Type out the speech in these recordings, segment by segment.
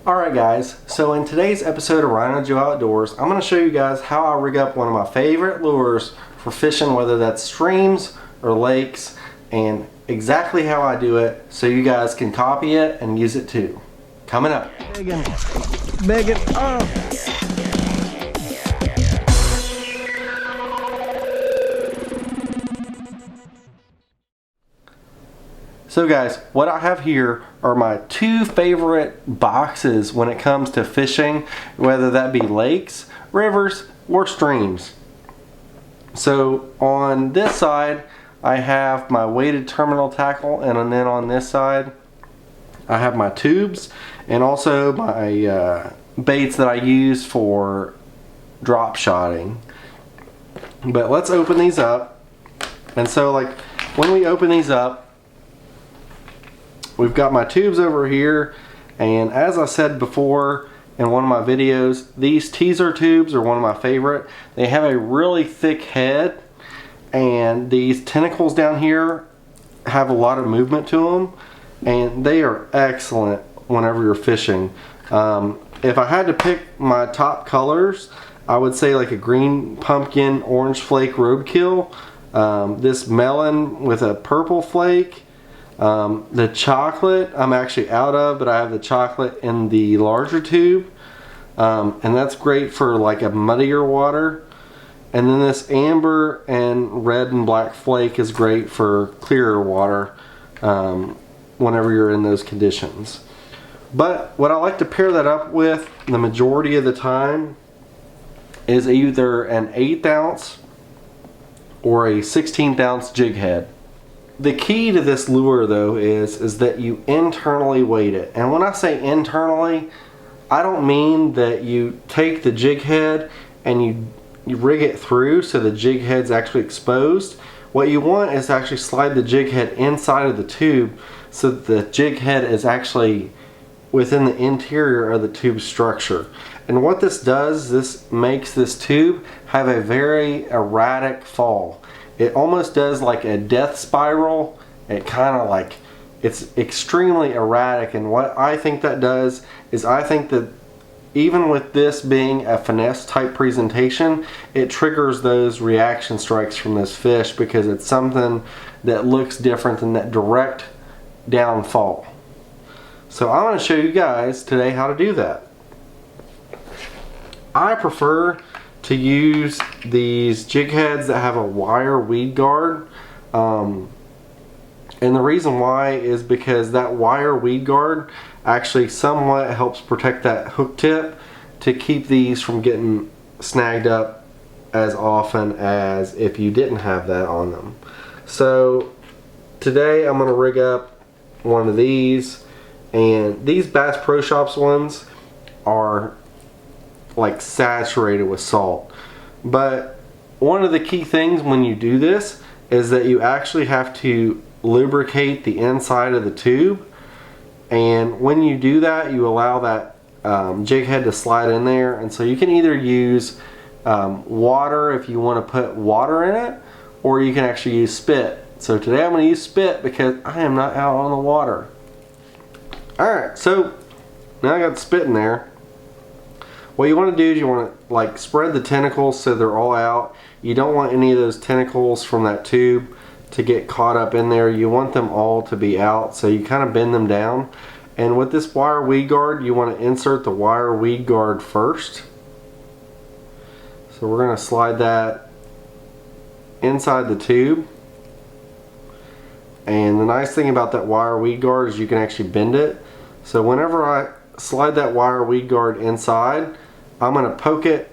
Alright guys, so in today's episode of RHINOjoe Outdoors, I'm going to show you guys how I rig up one of my favorite lures for fishing, whether that's streams or lakes, and exactly how I do it so you guys can copy it and use it too. Coming up. Begging. Oh. So guys, what I have here are my two favorite boxes when it comes to fishing, whether that be lakes, rivers, or streams. So on this side, I have my weighted terminal tackle, and then on this side, I have my tubes and also my baits that I use for drop shotting. But let's open these up. And so like when we open these up, we've got my tubes over here, and as I said before in one of my videos, these teaser tubes are one of my favorite. They have a really thick head, and these tentacles down here have a lot of movement to them, and they are excellent whenever you're fishing. If I had to pick my top colors, I would say like a green pumpkin, orange flake roadkill, this melon with a purple flake. The chocolate I'm actually out of, but I have the chocolate in the larger tube, and that's great for like a muddier water. And then this amber and red and black flake is great for clearer water whenever you're in those conditions. But what I like to pair that up with the majority of the time is either an 1/8 ounce or a 1/16 ounce jig head. The key to this lure though is that you internally weight it. And when I say internally, I don't mean that you take the jig head and you rig it through so the jig head's actually exposed. What you want is to actually slide the jig head inside of the tube so that the jig head is actually within the interior of the tube structure. And what this does, this makes this tube have a very erratic fall. It almost does like a death spiral. It kind of like, it's extremely erratic, and what I think that does is I think that even with this being a finesse type presentation, it triggers those reaction strikes from this fish because it's something that looks different than that direct downfall. So I'm going to show you guys today how to do that. I prefer to use these jig heads that have a wire weed guard, and the reason why is because that wire weed guard actually somewhat helps protect that hook tip to keep these from getting snagged up as often as if you didn't have that on them. So today I'm going to rig up one of these, and these Bass Pro Shops ones are like saturated with salt. But one of the key things when you do this is that you actually have to lubricate the inside of the tube, and when you do that you allow that jig head to slide in there. And so you can either use water if you want to put water in it, or you can actually use spit. So today I'm going to use spit because I am not out on the water. Alright, so now I got the spit in there. What you want to do is you want to like spread the tentacles so they're all out. You don't want any of those tentacles from that tube to get caught up in there. You want them all to be out, so you kind of bend them down. And with this wire weed guard, you want to insert the wire weed guard first. So we're going to slide that inside the tube. And the nice thing about that wire weed guard is you can actually bend it. So whenever I slide that wire weed guard inside, I'm going to poke it,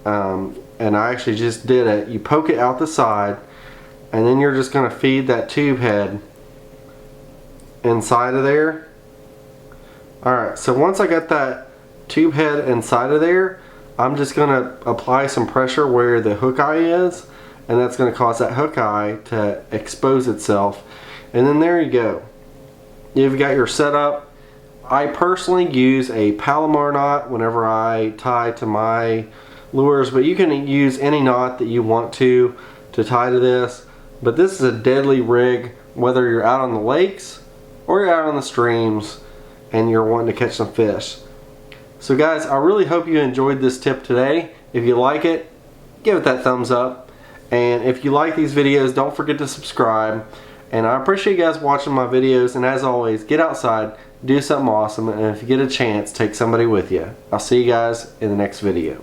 and I actually just did it. You poke it out the side, and then you're just going to feed that tube head inside of there. Alright, so once I got that tube head inside of there, I'm just going to apply some pressure where the hook eye is, and that's going to cause that hook eye to expose itself. And then there you go. You've got your setup. I personally use a Palomar knot whenever I tie to my lures, but you can use any knot that you want to tie to this. But this is a deadly rig whether you're out on the lakes or you're out on the streams and you're wanting to catch some fish. So guys, I really hope you enjoyed this tip today. If you like it, give it that thumbs up. And if you like these videos, don't forget to subscribe. And I appreciate you guys watching my videos. And as always, get outside, do something awesome. And if you get a chance, take somebody with you. I'll see you guys in the next video.